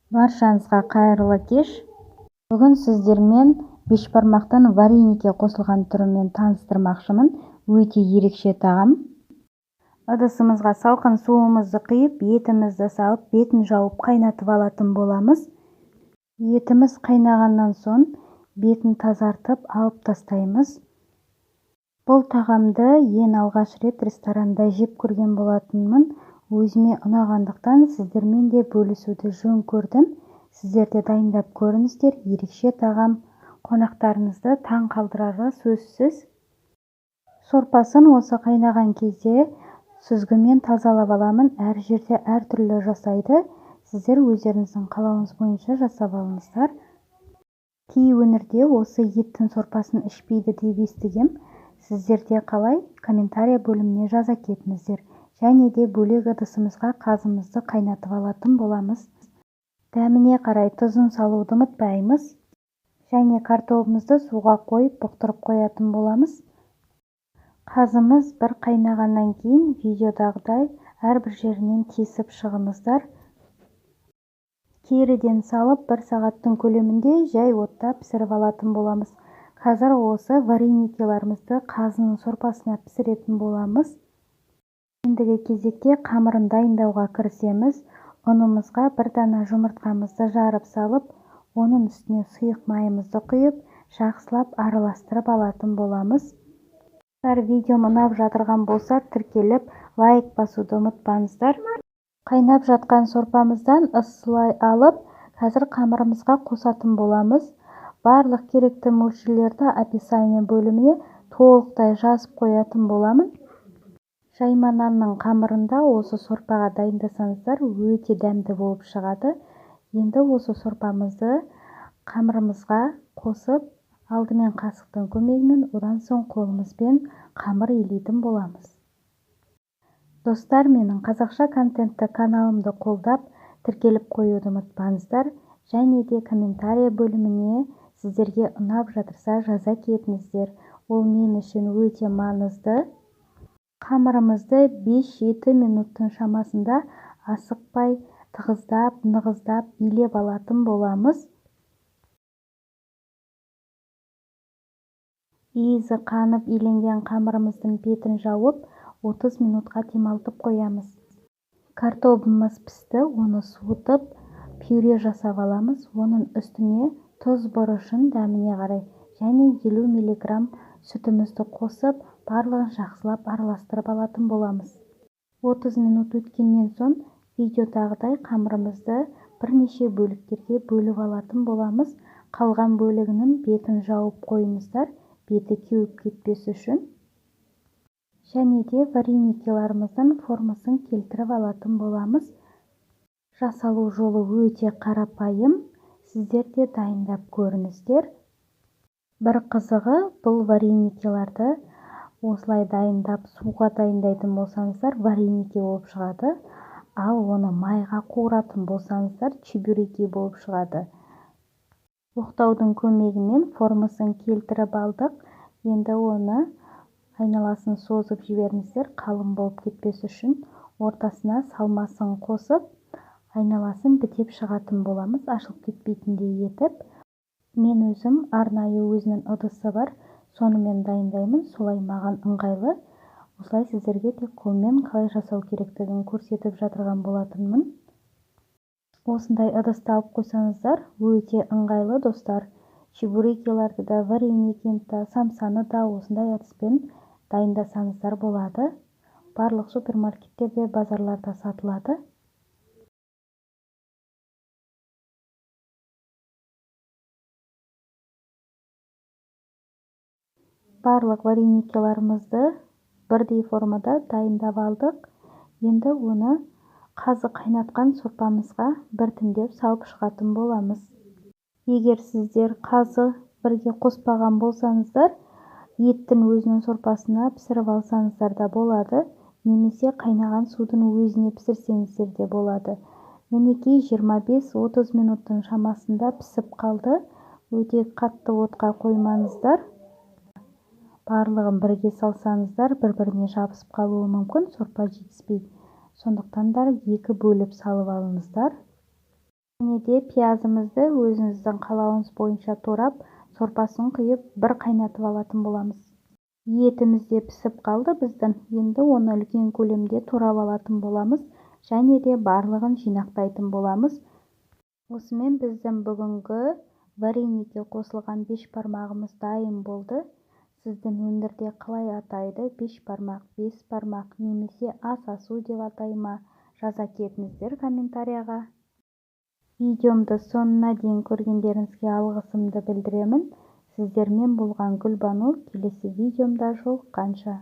Баршаңызға қайырлы кеш. Бүгін сіздермен бешбармақтың вареникке қосылған түрімен таныстырмақшымын. Өте ерекше тағам. Ыдысымызға салқын суымызды құйып, етімізді салып, бетін жауып қайнатып алатын боламыз. Етіміз қайнағаннан соң бетін тазартып алып тастаймыз. Бұл тағамды ең алғаш рет ресторанда жеп көрген болатынмын. Өзіме ұнағандықтан сіздермен де бөлісуді жөн көрдім. Сіздер де дайындап көріңіздер. Ерекше тағам, қонақтарыңызды таң қалдырары сөзсіз. Сорпасын осы қайнаған кезде сүзгімен тазалап аламын. Әр жерде әртүрлі жасайды. Сіздер өздеріңіздің қалауыңыз бойынша жасап алыңыздар. Кей өңірде осы еттің сорпасын ішпейді деп естігем. Сіздерде қалай? Комментария бөліміне жаза кетіңіздер. Және де бөлек ыдысымызға қазымызды қайнатып алатын боламыз. Дәміне қарай тұзын салуды ұмытпаймыз. Және картобымызды суға қойып бұқтырып қоятын боламыз. Қазымыз бір қайнағаннан кейін видеодағыдай әрбір жерінен кесіп шығыңыздар. Керіден салып 1 сағаттың көлемінде жай отта пісіріп алатын боламыз. Қазір осы вареникеларымызды қазының сорпасына пісіретін боламыз. Ендігі кезекте қамырын дайындауға кірісеміз. Ұнымызға 1 дана жұмыртқамызды жарып салып, оның үстіне сұйық майымызды құйып, жақсылап араластырып алатын боламыз. Видеом ұнап жатырған болса, тіркеліп, лайк басуды ұмытпаңыздар. Қайнап жатқан сорпамыздан ысылай алып, қазір қамырымызға қосатын боламыз. Барлық керекті мөлшерлерді описание бөліміне толықтай жазып қоятын боламын. Жайма нанның қамырында осы сорпаға дайындасаңыздар, өте дәмді болып шығады. Енді осы сорпамызды қамырымызға қосып, алдымен қасықтың көмегімен, одан соң қолымызбен қамыр илейтін боламыз. Достар, менің қазақша контентті каналымды қолдап, тіркеліп қоюды ұмытпаңыздар. Және де комментария бөліміне сіздерге ұнап жатырса жаза кетіңіздер. Ол мен үшін өте маңызды. Қамырымызды 5-7 минуттың шамасында асықпай, тығыздап, нығыздап илеп алатын боламыз. Иісі қанып иленген қамырымыздың бетін жауып, 30 минутқа демалтып қоямыз. Картобымыз пісті, оны суытып, пюре жасап аламыз. Оның үстіне тұз бұрышын дәміне қарай және 50 мг сүтімізді қосып, барлығын жақсылап араластырып алатын боламыз. 30 минут өткеннен соң видеодағыдай қамырымызды бірнеше бөліктерге бөліп алатын боламыз. Қалған бөлігінің бетін жауып қойыңыздар, беті кеуіп кетпес үшін. Және де вареникеларымыздың формасын келтіріп алатын боламыз. Жасалу жолы өте қарапайым. Сіздер де дайындап көріңіздер. Бір қызығы, бұл вареникеларды осылай дайындап, суға дайындайтын болсаңыздар, варенике болып шығады. Ал оны майға қуыратын болсаңыздар, чебуреки болып шығады. Оқтаудың көмегімен формасын келтіріп алдық. Енді оны айналасын созып жіберіңіздер, қалың болып кетпес үшін. Ортасына салмасын қосып, айналасын бітеп шығатын боламыз, ашылып кетпейтіндей етіп. Мен өзім арнайы өзінің ыдысы бар, сонымен дайындаймын, солай маған ыңғайлы. Осылай сіздерге тек қолмен қалай жасау керектігін көрсетіп жатырған болатынмын. Осындай ыдысты алып қойсаңыздар, өте ыңғайлы достар. Чебурекиларды да, вареникені да, самсаны да осындай әдіспен дайындасаңыздар болады. Барлық супермаркеттерде, базарларда сатылады. Барлық вареникеларымызды бірдей формада дайындап алдық. Енді оны қазы қайнатқан сорпамызға біртіндеп салып шығатын боламыз. Егер сіздер қазы бірге қоспаған болсаңыздар, еттің өзінің сорпасына пісіріп алсаңыздар да болады, немесе қайнаған судың өзіне пісірсеңіздер де болады. Мінекей 25-30 минуттың шамасында пісіп қалды. Өте қатты отқа қоймаңыздар. Барлығын бірге салсаңыздар, бір-біріне жабысып қалуы мүмкін, сорпа жетіспей. Сондықтан да 2 бөліп салып алыңыздар. және де пиязымызды өзіңіздің қалауыңыз бойынша турап, сорпасын құйып бір қайнатып алатын боламыз. Етіміз де пісіп қалды біздің. Енді оны үлкен көлемде турап алатын боламыз және де барлығын жинақтайтын боламыз. Осымен біздің бүгінгі вареникке қосылған бешбармағымыз дайын болды. Сіздің өңірде қалай атайды? Бешбармақ, бесбармақ немесе ас асу деп атай ма? Жаза кетіңіздер комментарияға. Видеомды соңына дейін көргендеріңізге алғысымды білдіремін. Сіздермен болған Гүлбану. Келесі видеомда жолыққанша.